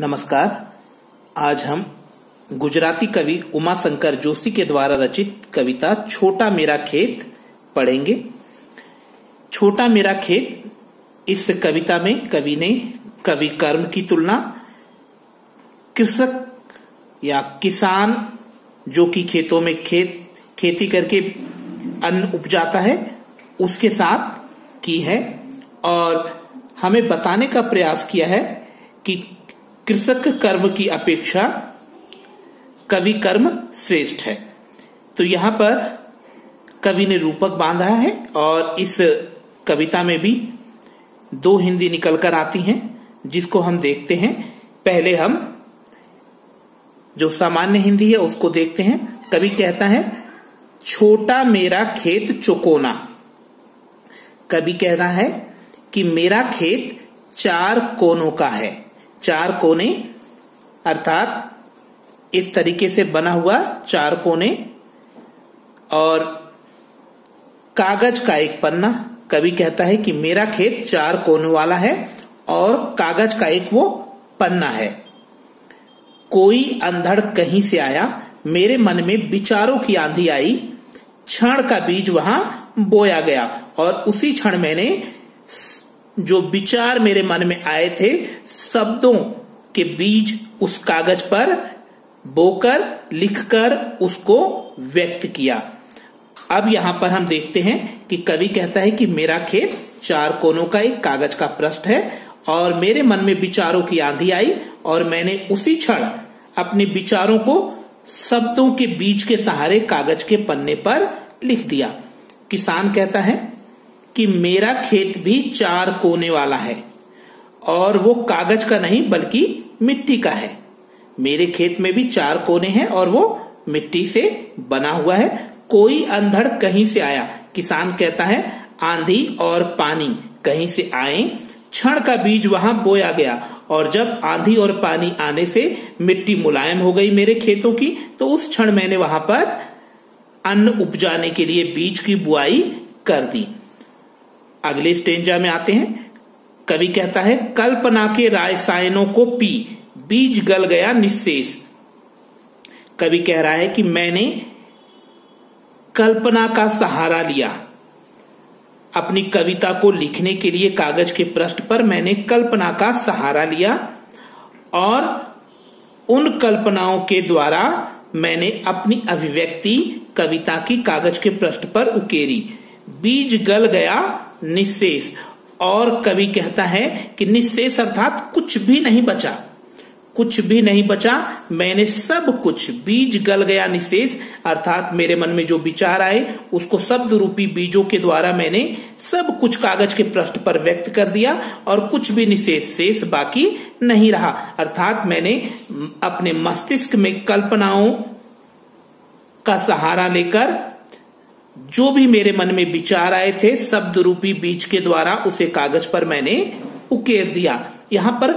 नमस्कार। आज हम गुजराती कवि उमाशंकर जोशी के द्वारा रचित कविता छोटा मेरा खेत पढ़ेंगे। छोटा मेरा खेत, इस कविता में कवि ने कवि कर्म की तुलना कृषक या किसान जो कि खेतों में खेती करके अन्न उपजाता है उसके साथ की है और हमें बताने का प्रयास किया है कि कृषक कर्म की अपेक्षा कवि कर्म श्रेष्ठ है। तो यहाँ पर कवि ने रूपक बांधा है और इस कविता में भी दो हिंदी निकलकर आती हैं जिसको हम देखते हैं। पहले हम जो सामान्य हिंदी है उसको देखते हैं। कवि कहता है छोटा मेरा खेत चौकोना। कवि कह रहा है कि मेरा खेत 4 कोनों का है। 4 कोने अर्थात इस तरीके से बना हुआ 4 कोने और कागज का एक पन्ना। कवि कहता है कि मेरा खेत 4 कोनों वाला है और कागज का एक वो पन्ना है। कोई अंधड़ कहीं से आया, मेरे मन में विचारों की आंधी आई, क्षण का बीज वहां बोया गया। और उसी क्षण मैंने जो विचार मेरे मन में आए थे, शब्दों के बीज उस कागज पर बोकर लिखकर उसको व्यक्त किया। अब यहां पर हम देखते हैं कि कवि कहता है कि मेरा खेत 4 कोनों का एक कागज का पृष्ठ है और मेरे मन में विचारों की आंधी आई और मैंने उसी क्षण अपने विचारों को शब्दों के बीज के सहारे कागज के पन्ने पर लिख दिया। किसान कहता है कि मेरा खेत भी 4 कोने वाला है और वो कागज का नहीं बल्कि मिट्टी का है। मेरे खेत में भी 4 कोने हैं और वो मिट्टी से बना हुआ है। कोई अंधड़ कहीं से आया। किसान कहता है आंधी और पानी कहीं से आए, क्षण का बीज वहां बोया गया और जब आंधी और पानी आने से मिट्टी मुलायम हो गई मेरे खेतों की, तो उस क्षण मैंने वहां पर अन्न उपजाने के लिए बीज की बुआई कर दी। अगले स्टेंजा में आते हैं। कवि कहता है कल्पना के रासायनों को पी, बीज गल गया निःशेष। कवि कह रहा है कि मैंने कल्पना का सहारा लिया। अपनी कविता को लिखने के लिए कागज के पृष्ठ पर मैंने कल्पना का सहारा लिया और उन कल्पनाओं के द्वारा मैंने अपनी अभिव्यक्ति कविता की कागज के पृष्ठ पर उकेरी। बीज गल गया निःशेष। और कवि कहता है कि निःशेष अर्थात कुछ भी नहीं बचा, कुछ भी नहीं बचा। मैंने सब कुछ, बीज गल गया निःशेष अर्थात मेरे मन में जो विचार आए उसको शब्द रूपी बीजों के द्वारा मैंने सब कुछ कागज के पृष्ठ पर व्यक्त कर दिया और कुछ भी निःशेष शेष बाकी नहीं रहा। अर्थात मैंने अपने मस्तिष्क में कल्पनाओं का सहारा लेकर जो भी मेरे मन में विचार आए थे शब्द रूपी बीज के द्वारा उसे कागज पर मैंने उकेर दिया। यहाँ पर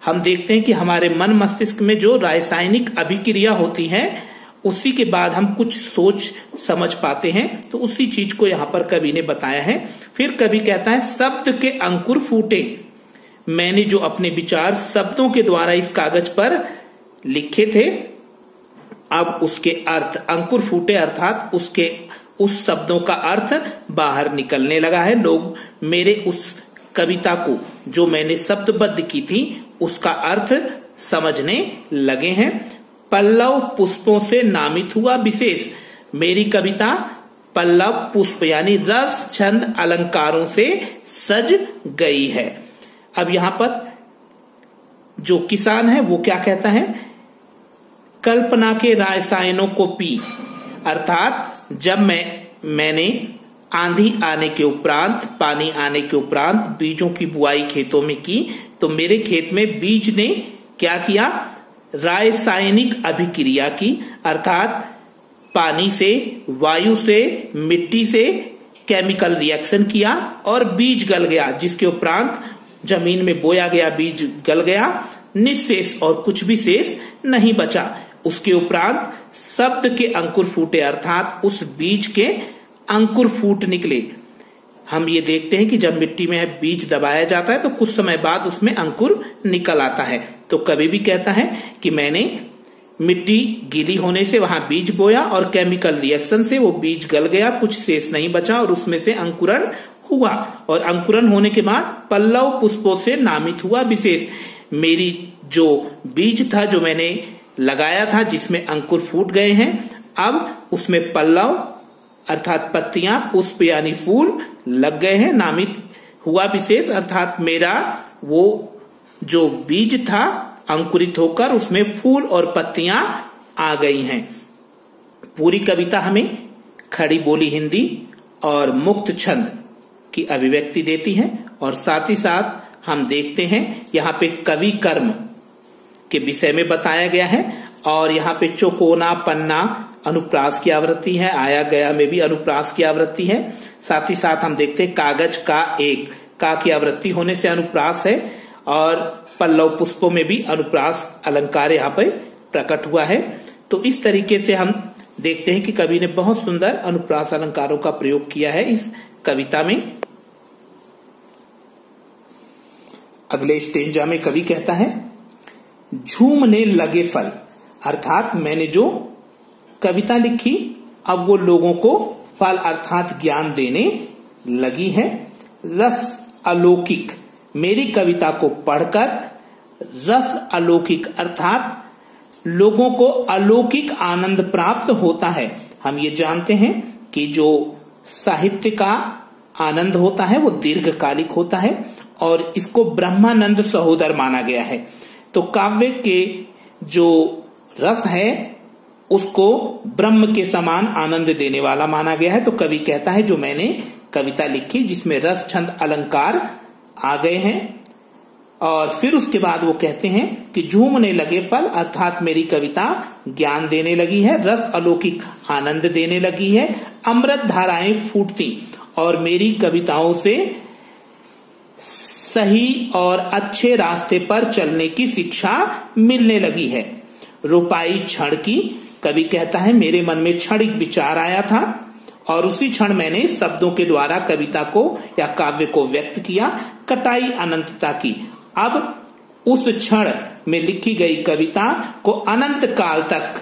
हम देखते हैं कि हमारे मन मस्तिष्क में जो रासायनिक अभिक्रिया होती है उसी के बाद हम कुछ सोच समझ पाते हैं, तो उसी चीज को यहाँ पर कवि ने बताया है। फिर कवि कहता है शब्द के अंकुर फूटे। मैंने जो अपने विचार शब्दों के द्वारा इस कागज पर लिखे थे, अब उसके अर्थ अंकुर फूटे अर्थात उस शब्दों का अर्थ बाहर निकलने लगा है। लोग मेरे उस कविता को जो मैंने शब्दबद्ध की थी उसका अर्थ समझने लगे हैं। पल्लव पुष्पों से नामित हुआ विशेष। मेरी कविता पल्लव पुष्प यानी रस छंद अलंकारों से सज गई है। अब यहाँ पर जो किसान है वो क्या कहता है, कल्पना के रासायनों को पी अर्थात जब मैंने आंधी आने के उपरांत, पानी आने के उपरांत बीजों की बुआई खेतों में की, तो मेरे खेत में बीज ने क्या किया, रासायनिक अभिक्रिया की अर्थात पानी से, वायु से, मिट्टी से केमिकल रिएक्शन किया और बीज गल गया, जिसके उपरांत जमीन में बोया गया बीज गल गया निःशेष और कुछ भी शेष नहीं बचा। उसके उपरांत शब्द के अंकुर फूटे अर्थात उस बीज के अंकुर फूट निकले। हम ये देखते हैं कि जब मिट्टी में बीज दबाया जाता है तो कुछ समय बाद उसमें अंकुर निकल आता है। तो कवि भी कहता है कि मैंने मिट्टी गीली होने से वहां बीज बोया और केमिकल रिएक्शन से वो बीज गल गया, कुछ शेष नहीं बचा और उसमें से अंकुरण हुआ और अंकुरण होने के बाद पल्लव पुष्पों से नामित हुआ विशेष। मेरी जो बीज था जो मैंने लगाया था जिसमें अंकुर फूट गए हैं, अब उसमें पल्लव अर्थात पत्तियां, पुष्प यानी फूल लग गए हैं, नामित हुआ विशेष अर्थात मेरा वो जो बीज था अंकुरित होकर उसमें फूल और पत्तियां आ गई हैं। पूरी कविता हमें खड़ी बोली हिंदी और मुक्त छंद की अभिव्यक्ति देती है और साथ ही साथ हम देखते हैं यहाँ पे कवि कर्म के विषय में बताया गया है और यहाँ पे चौकोना पन्ना अनुप्रास की आवृत्ति है, आया गया में भी अनुप्रास की आवृत्ति है। साथ ही साथ हम देखते हैं कागज का एक का की आवृत्ति होने से अनुप्रास है और पल्लव पुष्पों में भी अनुप्रास अलंकार यहाँ पे प्रकट हुआ है। तो इस तरीके से हम देखते हैं कि कवि ने बहुत सुंदर अनुप्रास अलंकारों का प्रयोग किया है इस कविता में। अगले स्टेंजा में कवि कहता है झूमने लगे फल, अर्थात मैंने जो कविता लिखी अब वो लोगों को फल अर्थात ज्ञान देने लगी है। रस अलौकिक, मेरी कविता को पढ़कर रस अलौकिक अर्थात लोगों को अलौकिक आनंद प्राप्त होता है। हम ये जानते हैं कि जो साहित्य का आनंद होता है वो दीर्घकालिक होता है और इसको ब्रह्मानंद सहोदर माना गया है। तो काव्य के जो रस है उसको ब्रह्म के समान आनंद देने वाला माना गया है। तो कवि कहता है जो मैंने कविता लिखी जिसमें रस छंद अलंकार आ गए हैं और फिर उसके बाद वो कहते हैं कि झूमने लगे फल अर्थात मेरी कविता ज्ञान देने लगी है, रस अलौकिक आनंद देने लगी है, अमृत धाराएं फूटती और मेरी कविताओं से सही और अच्छे रास्ते पर चलने की शिक्षा मिलने लगी है। रुपाई क्षण की, कवि कहता है मेरे मन में क्षणिक विचार आया था और उसी क्षण मैंने शब्दों के द्वारा कविता को या काव्य को व्यक्त किया। कटाई अनंतता की, अब उस क्षण में लिखी गई कविता को अनंत काल तक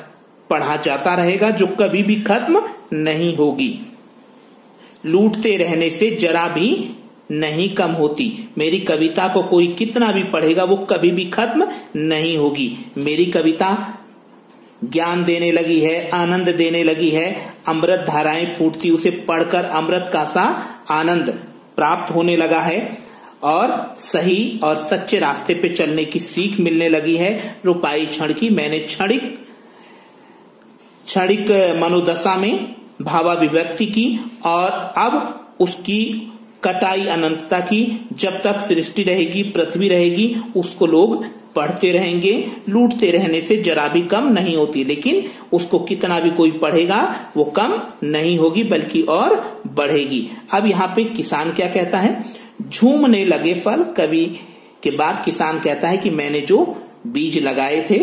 पढ़ा जाता रहेगा जो कभी भी खत्म नहीं होगी। लूटते रहने से जरा भी नहीं कम होती, मेरी कविता को कोई कितना भी पढ़ेगा वो कभी भी खत्म नहीं होगी। मेरी कविता ज्ञान देने लगी है, आनंद देने लगी है, अमृत धाराएं फूटती, उसे पढ़कर अमृत का सा आनंद प्राप्त होने लगा है और सही और सच्चे रास्ते पे चलने की सीख मिलने लगी है। रुपाई क्षण की, मैंने क्षणिक मनोदशा में भावाभिव्यक्ति की और अब उसकी कटाई अनंतता की। जब तक सृष्टि रहेगी, पृथ्वी रहेगी, उसको लोग पढ़ते रहेंगे। लूटते रहने से जरा भी कम नहीं होती, लेकिन उसको कितना भी कोई पढ़ेगा वो कम नहीं होगी बल्कि और बढ़ेगी। अब यहाँ पे किसान क्या कहता है, झूमने लगे फल। कवि के बाद किसान कहता है कि मैंने जो बीज लगाए थे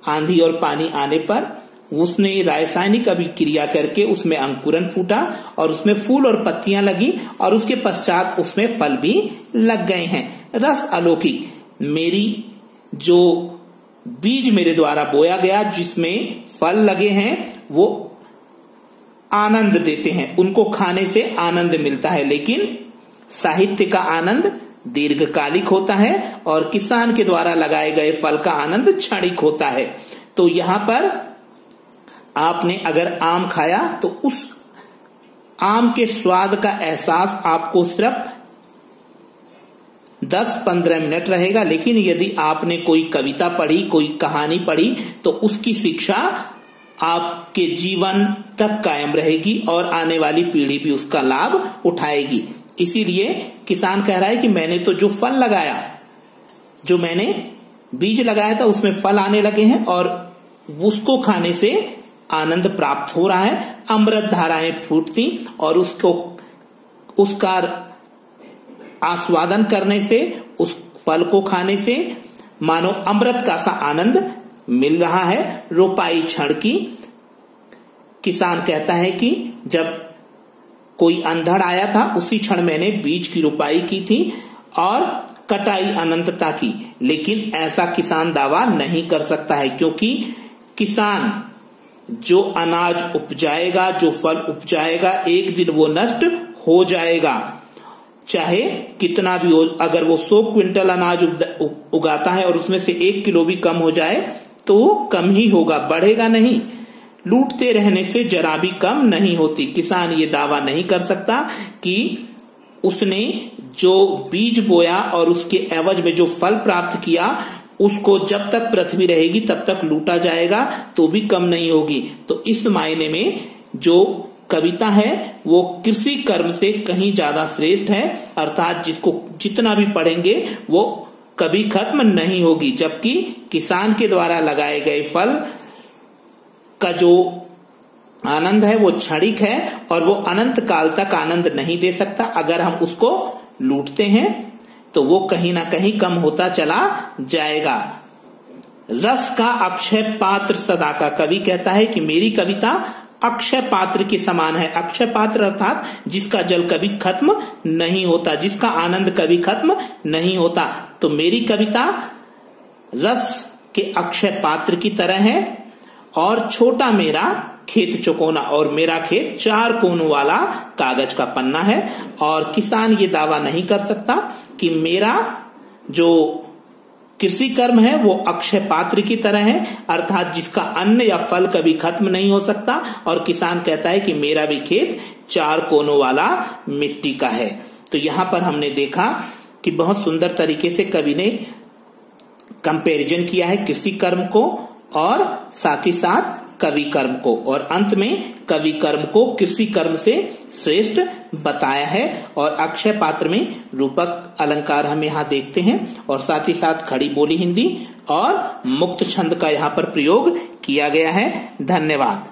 आंधी और पानी आने पर उसने रासायनिक अभिक्रिया करके उसमें अंकुरन फूटा और उसमें फूल और पत्तियां लगी और उसके पश्चात उसमें फल भी लग गए हैं। रस अलौकिक, मेरी जो बीज मेरे द्वारा बोया गया जिसमें फल लगे हैं वो आनंद देते हैं, उनको खाने से आनंद मिलता है। लेकिन साहित्य का आनंद दीर्घकालिक होता है और किसान के द्वारा लगाए गए फल का आनंद क्षणिक होता है। तो यहां पर आपने अगर आम खाया तो उस आम के स्वाद का एहसास आपको सिर्फ 10-15 मिनट रहेगा, लेकिन यदि आपने कोई कविता पढ़ी, कोई कहानी पढ़ी तो उसकी शिक्षा आपके जीवन तक कायम रहेगी और आने वाली पीढ़ी भी उसका लाभ उठाएगी। इसीलिए किसान कह रहा है कि मैंने तो जो फल लगाया, जो मैंने बीज लगाया था उसमें फल आने लगे हैं और उसको खाने से आनंद प्राप्त हो रहा है। अमृत धाराएं फूटती और उसका आस्वादन करने से, उस फल को खाने से मानो अमृत का सा आनंद मिल रहा है। रोपाई क्षण की, किसान कहता है कि जब कोई अंधड़ आया था उसी क्षण मैंने बीज की रोपाई की थी और कटाई अनंतता की। लेकिन ऐसा किसान दावा नहीं कर सकता है, क्योंकि किसान जो अनाज उपजाएगा, जो फल उपजाएगा, एक दिन वो नष्ट हो जाएगा, चाहे कितना भी हो। अगर वो 100 क्विंटल अनाज उगाता है और उसमें से 1 किलो भी कम हो जाए तो वो कम ही होगा, बढ़ेगा नहीं। लूटते रहने से जरा भी कम नहीं होती। किसान ये दावा नहीं कर सकता कि उसने जो बीज बोया और उसके एवज में जो फल प्राप्त किया, उसको जब तक पृथ्वी रहेगी तब तक लूटा जाएगा तो भी कम नहीं होगी। तो इस मायने में जो कविता है वो कृषि कर्म से कहीं ज्यादा श्रेष्ठ है, अर्थात जिसको जितना भी पढ़ेंगे वो कभी खत्म नहीं होगी। जबकि किसान के द्वारा लगाए गए फल का जो आनंद है वो क्षणिक है और वो अनंत काल तक आनंद नहीं दे सकता। अगर हम उसको लूटते हैं तो वो कहीं ना कहीं कम होता चला जाएगा। रस का अक्षय पात्र सदा का, कवि कहता है कि मेरी कविता अक्षय पात्र के समान है। अक्षय पात्र अर्थात जिसका जल कभी खत्म नहीं होता, जिसका आनंद कभी खत्म नहीं होता। तो मेरी कविता रस के अक्षय पात्र की तरह है और छोटा मेरा खेत चौकोना, और मेरा खेत 4 कोनों वाला कागज का पन्ना है। और किसान ये दावा नहीं कर सकता कि मेरा जो कृषि कर्म है वो अक्षय पात्र की तरह है, अर्थात जिसका अन्न या फल कभी खत्म नहीं हो सकता। और किसान कहता है कि मेरा भी खेत 4 कोनों वाला मिट्टी का है। तो यहां पर हमने देखा कि बहुत सुंदर तरीके से कवि ने कंपैरिजन किया है कृषि कर्म को और साथ ही साथ कवि कर्म को, और अंत में कवि कर्म को कृषि कर्म से श्रेष्ठ बताया है। और अक्षय पात्र में रूपक अलंकार हम यहाँ देखते हैं और साथ ही साथ खड़ी बोली हिंदी और मुक्त छंद का यहाँ पर प्रयोग किया गया है। धन्यवाद।